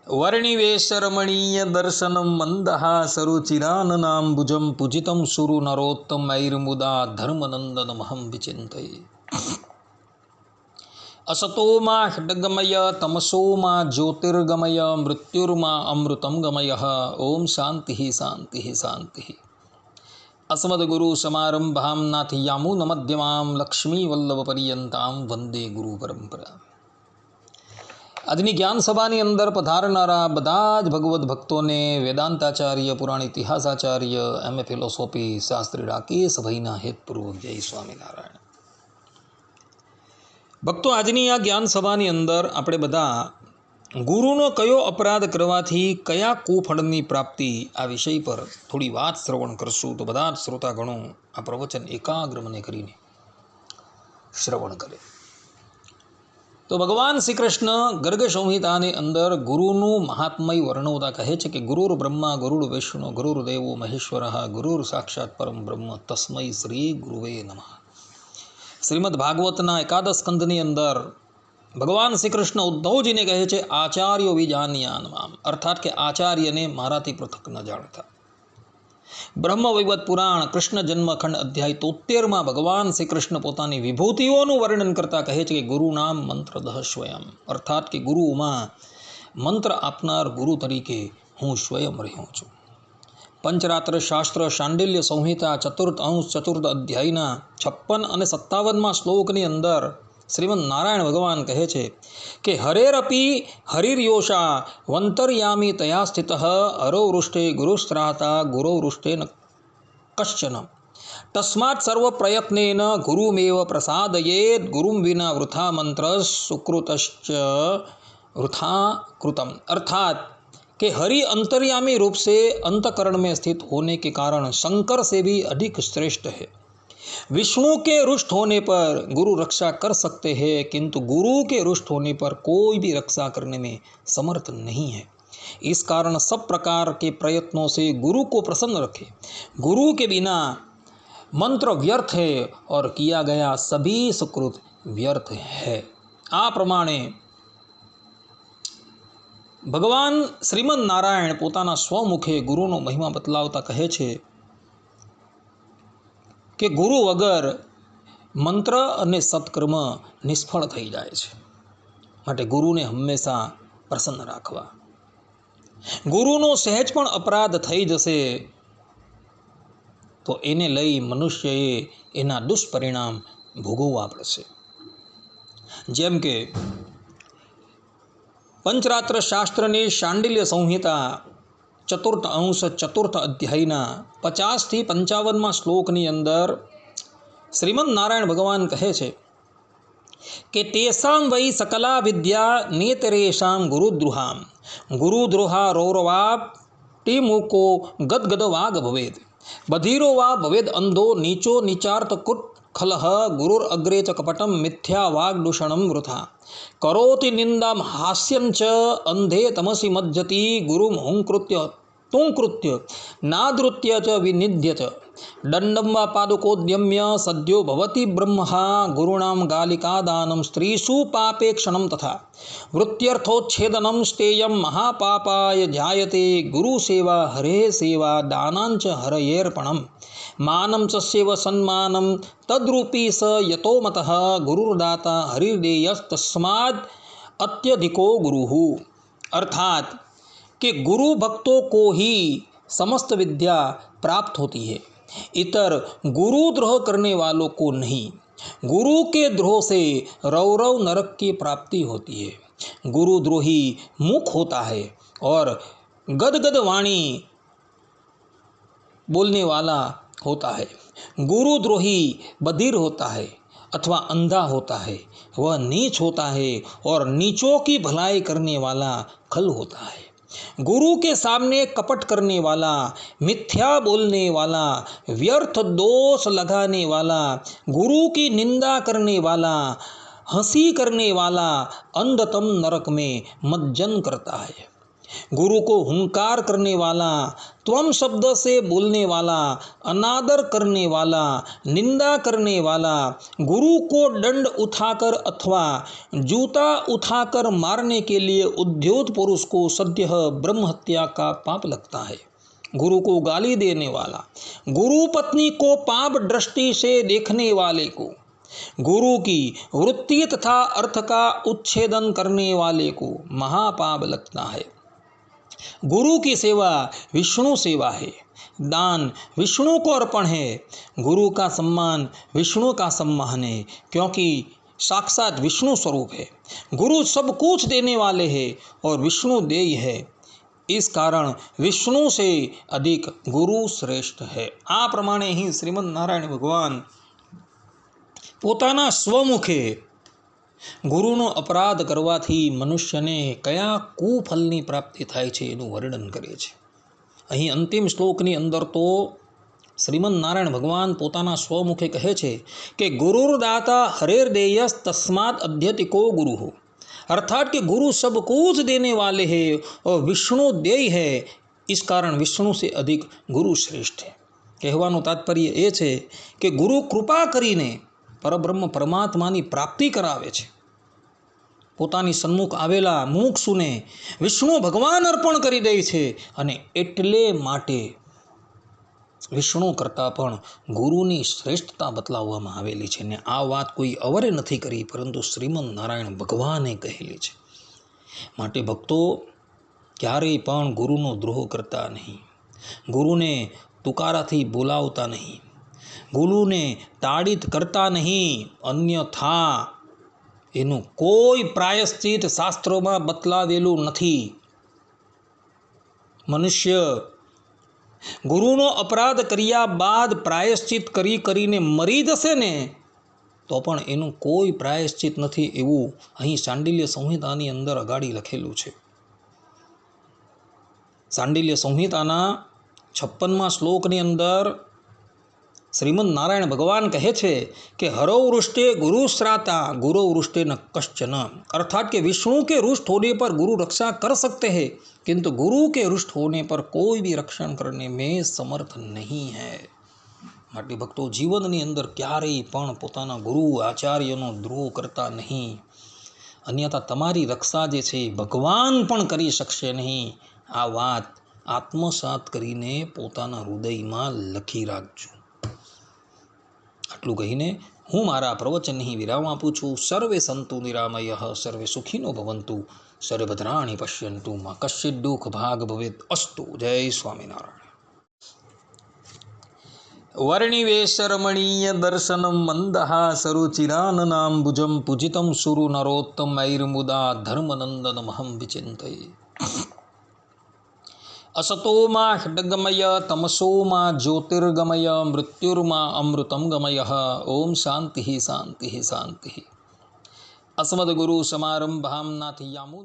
वर्णिवेशरमणीय दर्शनं मन्दहासरुचिराननाम्बुजं पूजितं सुरु नरोत्तमैर्मुदा धर्मनन्दनमहं विचिन्तये। असतो मा षड्गमय तमसो मा ज्योतिर्गमय मृत्युर्मा अमृतं गमयः। ओम शान्तिः शान्तिः शान्तिः। अस्मद्गुरुसमारम्भां नाथयामुनमध्यमां लक्ष्मीवल्लभपर्यन्तां वन्दे गुरुपरम्परा। આજની જ્ઞાન સભાની અંદર પધારનારા બધા જ ભગવદ્ ભક્તોને વેદાંતાચાર્ય, પુરાણ ઇતિહાસાચાર્ય, એમએ ફિલોસોફી શાસ્ત્રી રાકેશભાઈના હેતપૂર્વક જય સ્વામિનારાયણ. ભક્તો, આજની આ જ્ઞાન સભાની અંદર આપણે બધા ગુરુનો કયો અપરાધ કરવાથી કયા કુફળની પ્રાપ્તિ આ વિષય પર થોડી વાત શ્રવણ કરશું. તો બધા જ શ્રોતાગણો આ પ્રવચન એકાગ્ર મને કરીને શ્રવણ કરે. તો ભગવાન શ્રી કૃષ્ણ ગર્ગ સંહિતાની અંદર ગુરુનું મહાત્મય વર્ણવતા કહે છે કે ગુરુર બ્રહ્મા ગુરુર વિષ્ણુ ગુરુર દેવો મહેશ્વર ગુરુર સાક્ષાત પરમ બ્રહ્મ તસ્મૈ શ્રી ગુરુવે નમઃ. શ્રીમદ ભાગવતના એકાદશ સ્કંધની અંદર ભગવાન શ્રી કૃષ્ણ ઉદ્ધવજીને કહે છે આચાર્યો વિજાન્યાનમામ, અર્થાત કે આચાર્યને મારાથી પૃથક ન જાણતા. બ્રહ્મવૈવત પુરાણ કૃષ્ણ જન્મખંડ અધ્યાય 73માં ભગવાન શ્રી કૃષ્ણ પોતાની વિભૂતિઓનું વર્ણન કરતા કહે છે કે ગુરુ નામ મંત્રદઃ સ્વયં, અર્થાત કે ગુરુમાં મંત્ર આપનાર ગુરુ તરીકે હું સ્વયં રહ્યો છું. પંચરાત્ર શાસ્ત્ર શાંડિલ્ય સંહિતા ચતુર્થ અંશ ચતુર્થ અધ્યાયના 56 અને 57માં શ્લોકની અંદર શ્રીમદ નારાયણ ભગવાન કહે છે કે હરેરપી હરિર્યોષા વંતર્યામી તયા સ્થિત હરો વૃષ્ટે ગુરુસ્ત્રાતા ગુરો વૃષ્ટેન કશ્ચન તસ્માત સર્વ પ્રયત્નેન ગુરુમેવ પ્રસાદયેત ગુરુમ વિના વૃથા મંત્ર સુકૃતશ્ચ વૃથા કૃતમ. અर्थात कि हरि अंतर्यामी रूप से अंतकरण में स्थित होने के कारण शंकर से भी अधिक श्रेष्ठ है. विष्णु के रुष्ट होने पर गुरु रक्षा कर सकते हैं, किंतु गुरु के रुष्ट होने पर कोई भी रक्षा करने में समर्थ नहीं है. इस कारण सब प्रकार के प्रयत्नों से गुरु को प्रसन्न रखे. गुरु के बिना मंत्र व्यर्थ है और किया गया सभी सुकृत व्यर्थ है. आ प्रमाणे ભગવાન શ્રીમદ નારાયણ પોતાના સ્વમુખે ગુરુનો મહિમા બતલાવતા કહે છે કે ગુરુ વગર મંત્ર અને સત્કર્મ નિષ્ફળ થઈ જાય છે. માટે ગુરુને હંમેશા પ્રસન્ન રાખવા. ગુરુનો સહેજ પણ અપરાધ થઈ જશે તો એને લઈ મનુષ્યએ એના દુષ્પરિણામ ભોગવવા પડશે. જેમ કે પંચરાત્ર શાસ્ત્રની શાંડિલ્ય સંહિતા ચતુર્થ અંશ ચતુર્થ અધ્યાયના 50થી 55માં શ્લોકની અંદર શ્રીમદ નારાયણ ભગવાન કહે છે કે તેષાં વૈ સકલા વિદ્યા નેતરેષાં ગુરુદ્રુહામ ગુરુદ્રોહા રૌરવા ટીમુકો ગદગદ વાગ ભવેદ બધિરો વા ભવેદ અંધો નીચો નિચાર્થ કુટ ખલહ ગુરુર અગ્રે ચ કપટમ મિથ્યા વાગ્દૂષણમ વૃથા કરોતિ નિંદામ હાસ્યં ચ અંધે તમસી મજ્જતી ગુરુમ હુંકૃત્ય તુંકૃત્ય નાદૃત્ય ચ વિનિધ્ય ચ દંડમ વા પાદુકોદ્યમ્ય સદ્યો ભવતી બ્રહ્મા ગુરુણામ ગાલિકાદાનમ સ્ત્રીષુ પાપેક્ષણમ તથા વૃત્યર્થોચ્છેદનમ સ્તેયમ મહાપાપાય જાયતે ગુરુ સેવા હરે સેવા દાનાંચ હરયેર્પણમ માનમ ચ સેવ સન્માનમ તદ્રૂપી સ યતો મતઃ ગુરુર્દાતા હરિર્દેયસ તસ્માદ अत्यधिको गुरु. अर्थात कि गुरु भक्तों को ही समस्त विद्या प्राप्त होती है, इतर गुरुद्रोह करने वालों को नहीं. गुरु के द्रोह से रौरव नरक की प्राप्ति होती है. गुरुद्रोही मूक होता है और गदगद वाणी बोलने वाला होता है. गुरुद्रोही बधिर होता है अथवा अंधा होता है, वह नीच होता है और नीचों की भलाई करने वाला खल होता है. गुरु के सामने कपट करने वाला, मिथ्या बोलने वाला, व्यर्थ दोष लगाने वाला, गुरु की निंदा करने वाला, हंसी करने वाला अंधतम नरक में मज्जन करता है. गुरु को हुंकार करने वाला, त्वम शब्द से बोलने वाला, अनादर करने वाला, निंदा करने वाला, गुरु को दंड उठाकर अथवा जूता उठाकर मारने के लिए उद्योत पुरुष को सद्य ब्रह्म हत्या का पाप लगता है। गुरु को गाली देने वाला, गुरु पत्नी को पाप दृष्टि से देखने वाले को, गुरु की वृत्ति तथा अर्थ का उच्छेदन करने वाले को महापाप लगता है। गुरु की सेवा विष्णु सेवा है, दान विष्णु को अर्पण है, गुरु का सम्मान विष्णु का सम्मान है, क्योंकि साक्षात विष्णु स्वरूप है। गुरु सब कुछ देने वाले हैं और विष्णु देय है, इस कारण विष्णु से अधिक गुरु श्रेष्ठ है। आ प्रमाणे ही श्रीमद नारायण भगवान પોતાના સ્વમુખે ગુરુનો અપરાધ કરવાથી મનુષ્યને કયા કુફલની પ્રાપ્તિ થાય છે એનું વર્ણન કરે છે। અહીં અંતિમ શ્લોકની અંદર તો શ્રીમદ નારાયણ ભગવાન પોતાના સ્વમુખે કહે છે કે ગુરુર્દાતા હરેર્દેયસ તસ્માત અધ્યતિકો ગુરુ हो, अर्थात कि गुरु सब कुछ देने वाले हैं और विष्णु देय है, इस कारण विष्णु से अधिक गुरु श्रेष्ठ है। કહેવાનું તાત્પર્ય એ છે કે ગુરુ કૃપા કરીને પરબ્રહ્મ પરમાત્માની પ્રાપ્તિ કરાવે છે। પોતાની સન્મુખ આવેલા મુમુક્ષુને વિષ્ણુ ભગવાન અર્પણ કરી દે છે અને એટલે માટે વિષ્ણુ કરતાં પણ ગુરુની શ્રેષ્ઠતા બતલાવવામાં આવેલી છે। ને આ વાત કોઈ અવરે નથી કરી, પરંતુ શ્રીમદ નારાયણ ભગવાને કહેલી છે। માટે ભક્તો ક્યારેય પણ ગુરુનો દ્રોહ કરતા નહીં, ગુરુને તુકારાથી બોલાવતા નહીં, ગુરુને તાડિત કરતા નહીં, અન્યથા એનું કોઈ પ્રાયશ્ચિત શાસ્ત્રોમાં બતલાવેલું નથી। મનુષ્ય ગુરુનો અપરાધ કર્યા બાદ પ્રાયશ્ચિત કરીને મરી જશે ને તો પણ એનું કોઈ પ્રાયશ્ચિત નથી, એવું અહીં શાંડિલ્ય સંહિતાની અંદર અગાડી લખેલું છે। શાંડિલ્ય સંહિતાના 56મા શ્લોકની અંદર શ્રીમદ નારાયણ भगवान कहे छे कि हरो वृष्टे गुरु श्राता गुरु वृष्टे न कश्चन, अर्थात कि विष्णु के रुष्ट होने पर गुरु रक्षा कर सकते हैं, किंतु गुरु के रुष्ट होने पर कोई भी रक्षण करने में समर्थ नहीं है। માટે ભક્તો જીવનની અંદર ક્યારેય પણ પોતાના ગુરુ આચાર્યનો દ્રોહ કરતા નહીં, અન્યથા તમારી રક્ષા જે છે ભગવાન પણ કરી શકશે નહીં। આ વાત આત્મસાત કરીને પોતાના હૃદયમાં લખી રાખજો। આટલું કહીને હું મારા પ્રવચનની વિરામ આપું છું। સર્વે સંતુ નિરામયઃ, સર્વે સુખીનો ભવંતુ, સર્વે ભદ્રાણિ પશ્યન્તુ, મા કશ્ચિદ દુઃખ ભાગ ભવેત અસ્તુ। જય સ્વામિનારાયણ। વર્ણિવેશરમણીય દર્શનમ મંદહાસરુચિરાનનાંબુજમ પૂજિતમ સુરુ નરોત્તમૈર્મુદા ધર્મનંદનમહં વિચિંતયે। असतो मा षड्गमय तमसो मा ज्योतिर्गमय मृत्युर्मा अमृतं गमय। ओम शांति शांति शांति। अस्मद्गुरु समारंभां नाथयामो।